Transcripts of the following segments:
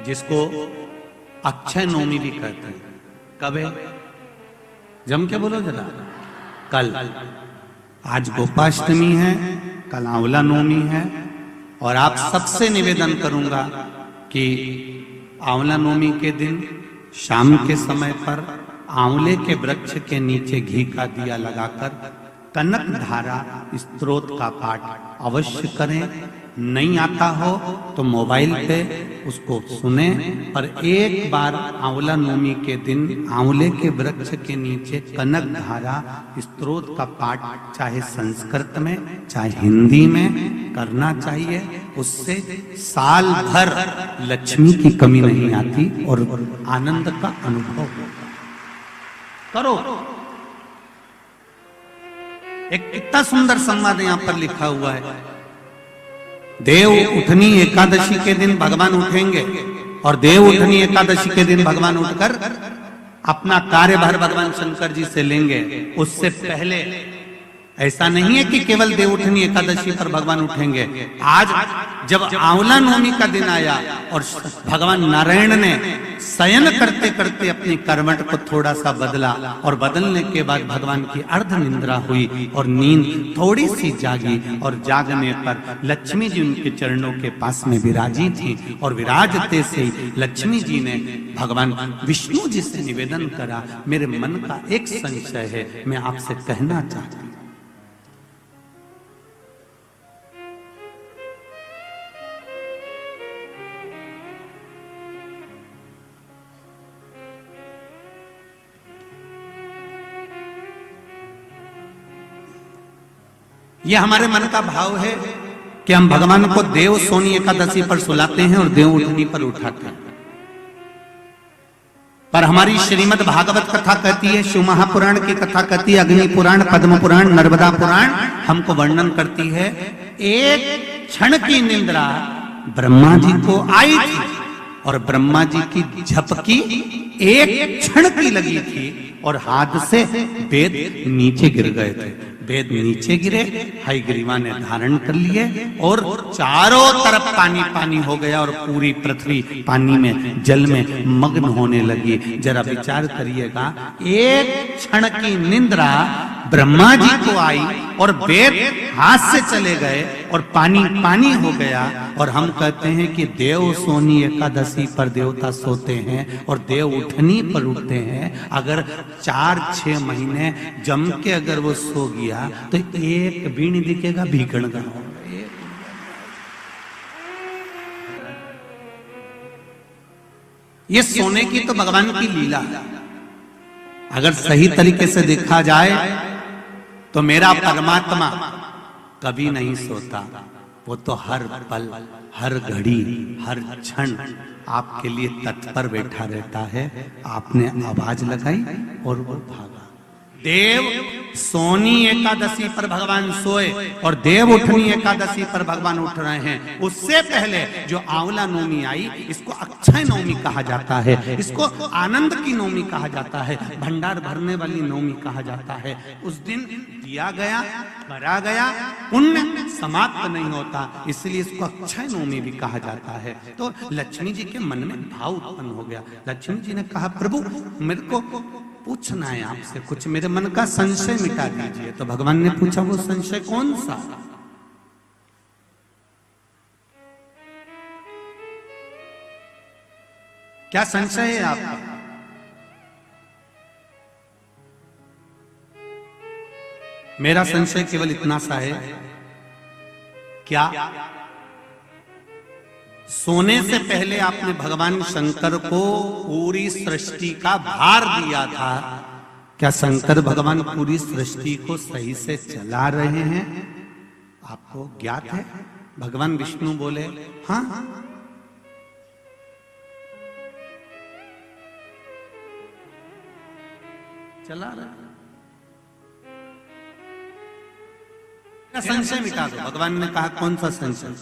जिसको अक्षय नवमी भी कहते हैं। कब है? जम के बोलो जरा। कल। आज गोपाष्टमी है, कल आंवला नवमी है। और आप सबसे निवेदन करूंगा कि आंवला नवमी के दिन शाम के समय पर आंवले के वृक्ष के नीचे घी का दिया लगाकर कनक धारा स्तोत्र का पाठ अवश्य करें। नहीं आता हो तो मोबाइल पे उसको सुने, पर एक बार आंवला नवमी के दिन आंवले के वृक्ष के नीचे कनक धारा स्तोत्र का पाठ चाहे संस्कृत में चाहे हिंदी में करना चाहिए। उससे साल भर लक्ष्मी की कमी नहीं आती और आनंद का अनुभव करो। एक कितना सुंदर संवाद यहां पर लिखा हुआ है। देव उठनी एकादशी के दिन भगवान उठेंगे और देव उठनी एकादशी के दिन भगवान उठकर अपना कार्यभार भगवान शंकर जी से लेंगे। उससे पहले ऐसा नहीं है कि केवल देव उठनी एकादशी पर भगवान उठेंगे। आज जब आंवला नवमी का दिन आया और भगवान नारायण ने शयन करते करते अपनी करवट को थोड़ा सा बदला और बदलने के बाद भगवान की अर्ध निंद्रा हुई और नींद थोड़ी सी जागी और जागने पर लक्ष्मी जी उनके चरणों के पास में विराजी थी और विराजते से लक्ष्मी जी ने भगवान विष्णु जी से निवेदन करा, मेरे मन का एक संशय है, मैं आपसे कहना चाहती हूं। ये हमारे मन का भाव है कि हम भगवान को देव सोनी एकादशी पर सुलाते हैं और देव उठनी पर उठाते हैं। पर हमारी श्रीमद् भागवत कथा कहती है, शिव महापुराण की कथा कहती है, अग्नि पुराण, पद्म पुराण, नर्मदा पुराण हमको वर्णन करती है। एक क्षण की निंद्रा ब्रह्मा जी को आई थी और ब्रह्मा जी की झपकी एक क्षण की लगी थी और हाथ से वेद नीचे गिर गए थे। वेद नीचे गिरे, हयग्रीवा ने धारण कर लिए और चारों तरफ पानी पानी हो गया और पूरी पृथ्वी पानी में जल में मग्न होने लगी। जरा विचार करिएगा, एक क्षण की निंद्रा ब्रह्मा जी को आई और वेद हाथ से चले गए और पानी पानी हो गया। और हम कहते हैं कि देव सोनी एकादशी पर देवता सोते हैं और देव उठनी पर उठते हैं। अगर 4-6 महीने जम के अगर वो सो गया तो एक भी नहीं दिखेगा, भीगण का। ये सोने की तो भगवान की लीला है। अगर सही तरीके से देखा जाए तो मेरा परमात्मा कभी नहीं सोता, वो तो हर पल, हर घड़ी, हर क्षण आपके लिए तत्पर बैठा रहता है। आपने आवाज लगाई और वो भागा। देव सोनी एकादशी पर भगवान सोए और देव उठनी एकादशी पर भगवान उठ रहे हैं। उससे पहले जो आंवला नवमी आई, इसको अक्षय नवमी कहा जाता है, इसको आनंद की नवमी कहा जाता है, भंडार भरने वाली नवमी कहा जाता है। उस दिन दिया गया, करा गया, पुण्य समाप्त नहीं होता, इसलिए इसको अक्षय नवमी भी कहा जाता है। तो लक्ष्मी जी के मन में भाव उत्पन्न हो गया। लक्ष्मी जी ने कहा, प्रभु मेरे को पूछना है आपसे कुछ, मेरे मन का संशय मिटा दीजिए। तो भगवान ने पूछा, वो संशय कौन सा? क्या संशय है आपका? मेरा संशय केवल इतना सा है, क्या सोने से पहले आपने भगवान शंकर को पूरी सृष्टि का भार दिया था? क्या शंकर भगवान पूरी सृष्टि को सही से चला रहे हैं? आपको ज्ञात है? भगवान विष्णु बोले, हाँ चला रहे। संशय मिटा दो। भगवान ने कहा, कौन सा संशय?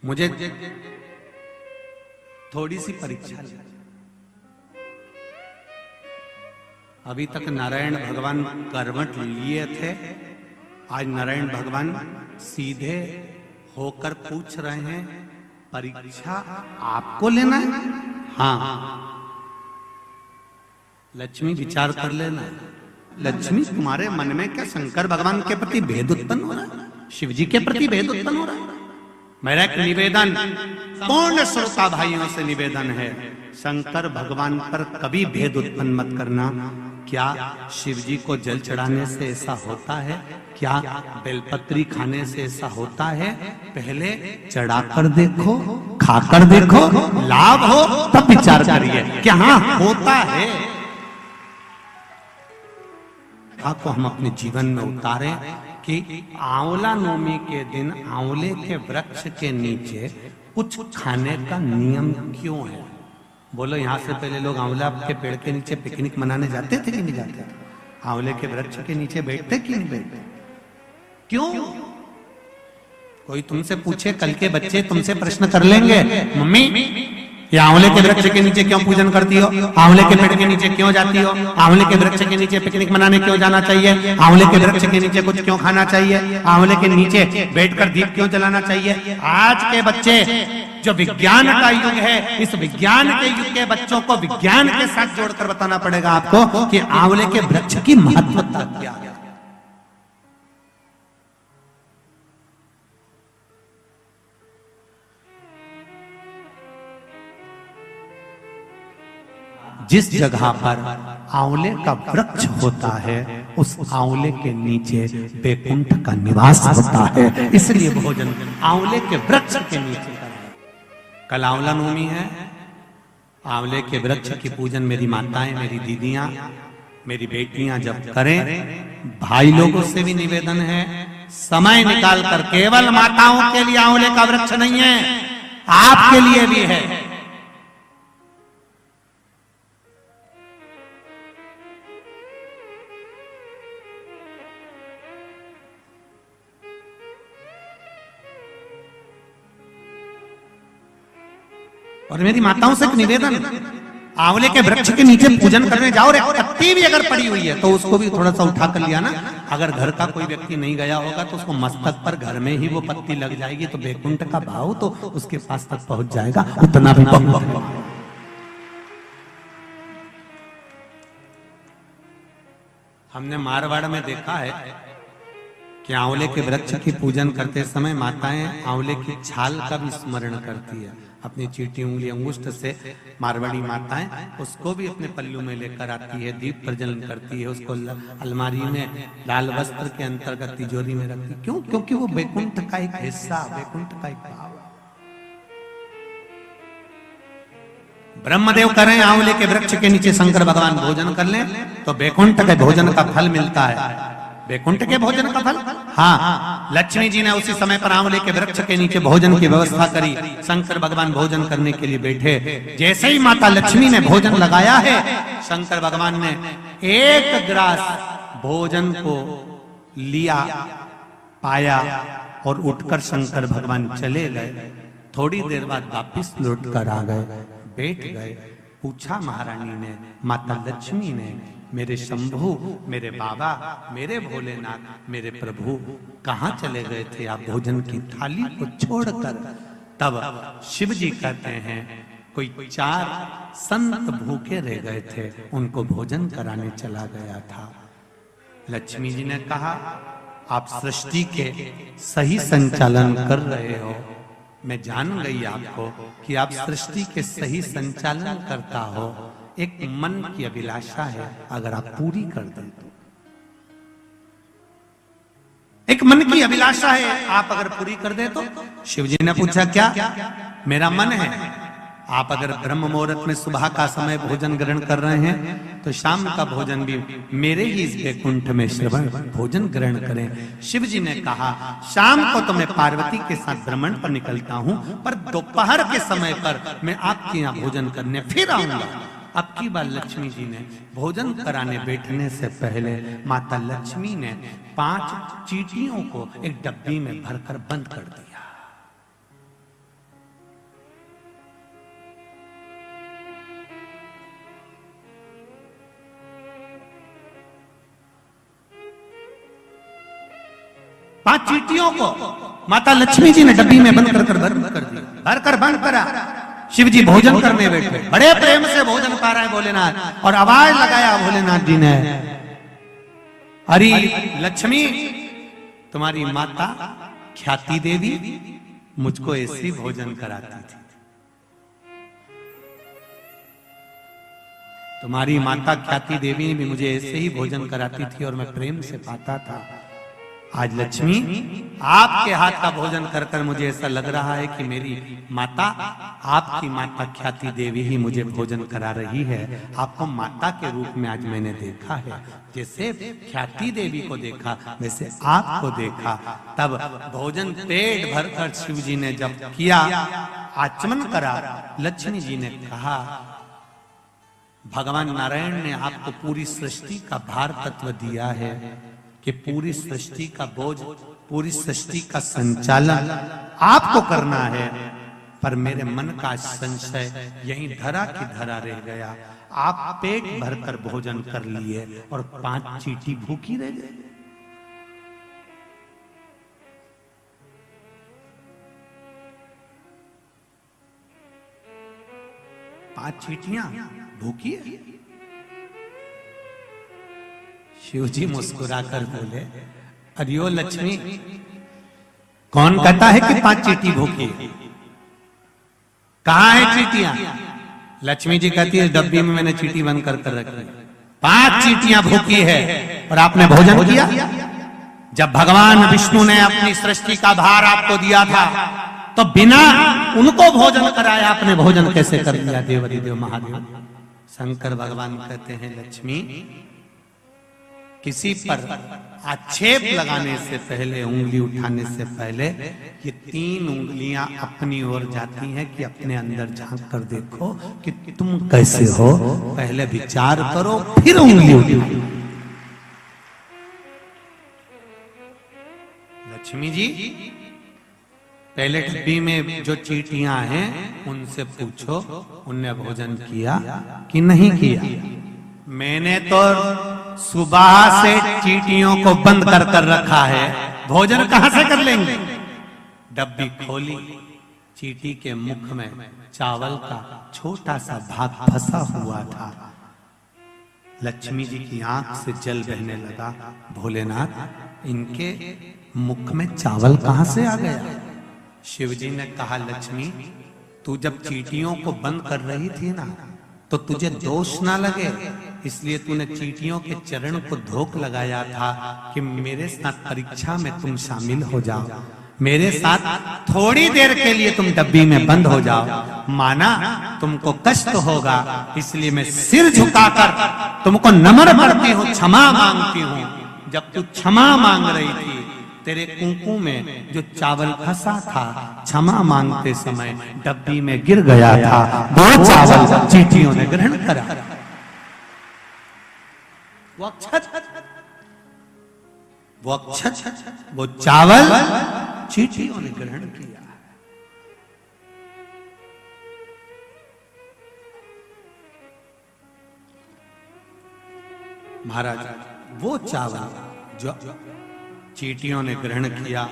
मुझे थोड़ी सी परीक्षा ली। अभी तक नारायण भगवान करवट लिए थे, आज नारायण भगवान सीधे होकर पूछ रहे हैं, परीक्षा आपको लेना है? हाँ, लक्ष्मी विचार कर लेना। लक्ष्मी तुम्हारे मन में क्या शंकर भगवान के प्रति भेद उत्पन्न हो रहा है? शिव जी के प्रति भेद उत्पन्न हो रहा है? मेरा एक निवेदन पूर्ण श्रोता भाइयों से निवेदन है, शंकर भगवान पर कभी भेद उत्पन्न मत करना। क्या शिव जी को जल चढ़ाने से ऐसा होता है? क्या बेलपत्री खाने से ऐसा होता है? पहले चढ़ाकर देखो, खाकर देखो, लाभ हो तब विचार करिए क्या हाँ होता है। को हम अपने जीवन में उतारें कि आंवला नवमी के दिन आंवले के वृक्ष के नीचे कुछ खाने का नियम क्यों है? बोलो, यहाँ से पहले लोग आंवला के पेड़ के नीचे पिकनिक मनाने जाते थे कि नहीं जाते थे? आंवले के वृक्ष के नीचे बैठते कि नहीं बैठते? क्यों? कोई तुमसे पूछे, कल के बच्चे तुमसे प्रश्न कर लेंगे, मम्मी ये आंवले के वृक्ष के नीचे क्यों पूजन करती हो? आंवले के पेड़ के नीचे क्यों जाती हो? आंवले के वृक्ष के नीचे पिकनिक मनाने क्यों जाना चाहिए? आंवले के वृक्ष के नीचे कुछ क्यों खाना चाहिए? आंवले के नीचे बैठकर दीप क्यों जलाना चाहिए? आज के बच्चे, जो विज्ञान का युग है, इस विज्ञान के युग के बच्चों को विज्ञान के साथ जोड़कर बताना पड़ेगा आपको कि आंवले के वृक्ष की महत्वता क्या है। जिस जगह पर आंवले का वृक्ष होता है, उस आंवले के नीचे बैकुंठ का निवास होता है, इसलिए भोजन आंवले के वृक्ष के नीचे करें। कल आंवला नवमी है, आंवले के वृक्ष की पूजन मेरी माताएं, मेरी दीदियां, मेरी बेटियां जब करें, भाई लोगों से भी निवेदन है, समय निकाल कर, केवल माताओं के लिए आंवले का वृक्ष नहीं है, आपके लिए भी है। और मेरी माताओं से एक निवेदन, आंवले के वृक्ष के नीचे पूजन करने जाओ, रे पत्ती भी अगर पड़ी हुई है तो उसको भी थोड़ा सा उठा कर लिया ना। अगर घर का कोई व्यक्ति नहीं गया होगा तो उसको मस्तक पर घर में ही वो पत्ती लग जाएगी, तो बैकुंठ का भाव तो उसके पास तक पहुंच जाएगा। उतना भी हमने मारवाड़ में देखा है कि आंवले के वृक्ष की पूजन करते समय माताएं आंवले की छाल का भी स्मरण करती है। अपनी चीटी उंगली अंगुष्ठ से मारवाड़ी माताएं उसको भी अपने पल्लू में लेकर आती है, दीप प्रज्वलन करती है, उसको अलमारी में लाल वस्त्र के अंतर्गत तिजोरी में रखती। क्यों? क्योंकि वो बैकुंठ का एक हिस्सा, बैकुंठ का एक भाव। ब्रह्मदेव करें आंवले के वृक्ष के नीचे शंकर भगवान भोजन कर लें तो बैकुंठ के भोजन का फल मिलता है। बैकुंठ के भोजन का फल, हाँ, लक्ष्मी जी ने उसी समय पर आंवले के वृक्ष के नीचे भोजन की व्यवस्था करी। शंकर भगवान भोजन करने के लिए बैठे, जैसे ही माता लक्ष्मी ने भोजन लगाया है, शंकर भगवान ने एक ग्रास भोजन को लिया, पाया और उठकर शंकर भगवान चले गए। थोड़ी देर बाद वापिस लौट कर आ गए, बैठ गए। पूछा महारानी ने, माता लक्ष्मी ने, मेरे शंभु, मेरे बाबा, मेरे भोलेनाथ, मेरे प्रभु कहाँ चले गए थे आप भोजन की थाली को छोड़कर? तब शिव जी कहते हैं, कोई 4 संत भूखे रह गए थे, उनको भोजन कराने चला गया था। लक्ष्मी जी ने कहा, आप सृष्टि के सही संचालन कर रहे हो, मैं जान गई आपको कि आप सृष्टि के सही संचालन करता हो। एक मन की अभिलाषा है, अगर आप पूरी कर दें तो, एक मन की अभिलाषा है, आप अगर पूरी कर दे तो। शिव जी ने पूछा, क्या? मेरा मन है, आप अगर ब्रह्म मुहूर्त में सुबह का समय भोजन ग्रहण कर रहे हैं तो शाम का भोजन भी मेरे ही इस बैकुंठ में श्रवण भोजन ग्रहण करें। शिव जी ने कहा, शाम को तो मैं पार्वती के साथ भ्रमण पर निकलता हूं, पर दोपहर के समय पर मैं आपके यहाँ भोजन करने फिर आऊंगा। अब की बार लक्ष्मी जी ने भोजन कराने बैठने से पहले माता लक्ष्मी ने 5 चींटियों को एक डब्बी में भरकर बंद कर दिया। पांच चींटियों को माता लक्ष्मी जी ने डब्बी में बंद कर दिया। भर कर बंद करा। शिव जी भोजन करने बैठे, बड़े प्रेम से भोजन पा रहे हैं भोलेनाथ, और आवाज लगाया भोलेनाथ जी ने, अरे लक्ष्मी, तुम्हारी माता ख्याति देवी मुझको ऐसे भोजन कराती थी। तुम्हारी माता ख्याति देवी भी मुझे ऐसे ही भोजन कराती थी और मैं प्रेम से पाता था। आज लक्ष्मी, आपके हाथ का भोजन कर कर मुझे ऐसा लग रहा है कि मेरी माता, आपकी माता ख्याति देवी ही मुझे भोजन करा रही है। आपको माता के रूप में आज मैंने देखा है। जैसे ख्याति देवी को देखा वैसे आपको देखा। तब भोजन पेट भरकर शिव जी ने जब किया, आचमन करा, लक्ष्मी जी ने कहा, भगवान नारायण ने आपको पूरी सृष्टि का भार तत्व दिया है कि पूरी सृष्टि का बोझ, पूरी सृष्टि का संचालन आपको करना है, पर मेरे मन का संशय यहीं धरा की धरा रह गया। आप पेट भरकर भोजन कर लिए और 5 चींटी भूखी रह गई। पांच चींटियां भूखी है। शिव जी मुस्कुराकर बोले, अरियो लक्ष्मी, कौन कहता है कि 5 चींटी भूखी है? कहां है चींटियां? लक्ष्मी जी कहती है, डब्बी में मैंने चींटी बंद कर रखी। 5 चींटियां भूखी है और आपने भोजन किया। जब भगवान विष्णु ने अपनी सृष्टि का भार आपको दिया था, तो बिना उनको भोजन कराया आपने भोजन कैसे कर लिया? देव महादेव। शंकर भगवान कहते हैं, लक्ष्मी, किसी पर आक्षेप लगाने से पहले, उंगली उठाने से पहले, ये 3 उंगलियां अपनी ओर जाती हैं कि अपने अंदर झांक कर देखो कि तुम कैसे हो। पहले विचार करो, फिर उंगली उठाओ। लक्ष्मी जी, पहले डब्बी में जो चींटियां हैं उनसे पूछो, उनने भोजन किया कि नहीं किया? मैंने तो सुबह से चींटियों को बंद कर कर रखा है, भोजन कहां से कर लेंगे? डब्बी खोली, चींटी के मुख में चावल का छोटा सा भाग फंसा हुआ था। लक्ष्मी जी की आंख से जल बहने लगा। भोलेनाथ, इनके मुख में चावल कहां से आ गया? शिव जी ने कहा, लक्ष्मी, तू जब चींटियों को बंद कर रही थी ना, तो तुझे दोष ना लगे, इसलिए तूने चींटियों के चरण को धोख लगाया था कि मेरे साथ परीक्षा में तुम शामिल हो जाओ, मेरे साथ थोड़ी देर के लिए तुम डब्बी में बंद हो जाओ। माना तुमको कष्ट होगा, इसलिए मैं सिर झुकाकर तुमको नम्र करती हूँ, क्षमा मांगती हूँ। जब तू क्षमा मांग रही थी, तेरे कुंकू में जो चावल फंसा था, क्षमा मांगते समय डब्बी में गिर गया था। वो चावल चींटियों ने ग्रहण करा। वो अक्षत, वो चावल चींटियों ने ग्रहण किया। महाराज, वो चावल जो चींटियों ने ग्रहण किया,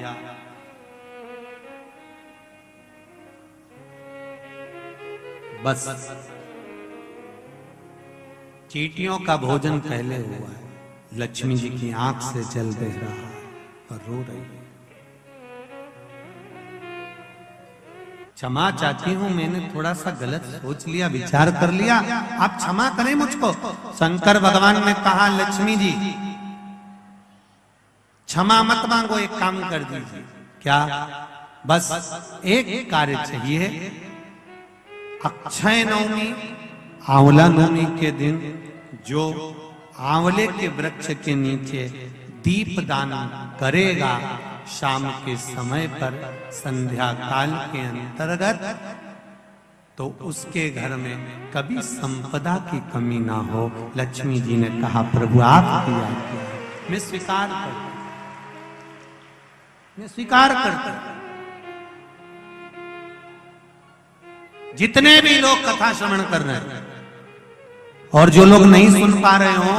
बस चींटियों का भोजन पहले हुआ है। लक्ष्मी जी की आंख से जल बह रहा है और रो रही है। क्षमा चाहती हूं, मैंने थोड़ा सा गलत सोच लिया, विचार कर लिया, आप क्षमा करें मुझको। शंकर भगवान ने कहा, लक्ष्मी जी क्षमा मत मांगो, एक काम कर दीजिए। क्या? बस एक कार्य चाहिए। अक्षय नवमी, आंवला नवमी के दिन जो आंवले के वृक्ष के नीचे दीप दान करेगा, शाम के समय पर संध्या काल के अंतर्गत, तो उसके घर में कभी संपदा की कमी ना हो। लक्ष्मी जी ने कहा, प्रभु आपकी आज्ञा, मैं स्वीकार करता, मैं स्वीकार करता। जितने भी लोग कथा श्रवण कर रहे हैं और जो लोग नहीं सुन पा रहे हो,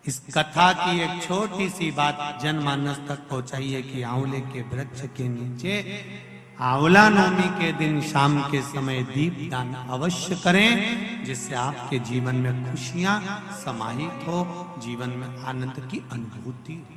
इस कथा की एक छोटी सी बात जनमानस तक पहुंचाइए कि आंवले के वृक्ष के नीचे आंवला नवमी के दिन शाम के समय दीप दान अवश्य करें, जिससे आपके जीवन में खुशियां समाहित हो, जीवन में आनंद की अनुभूति हो।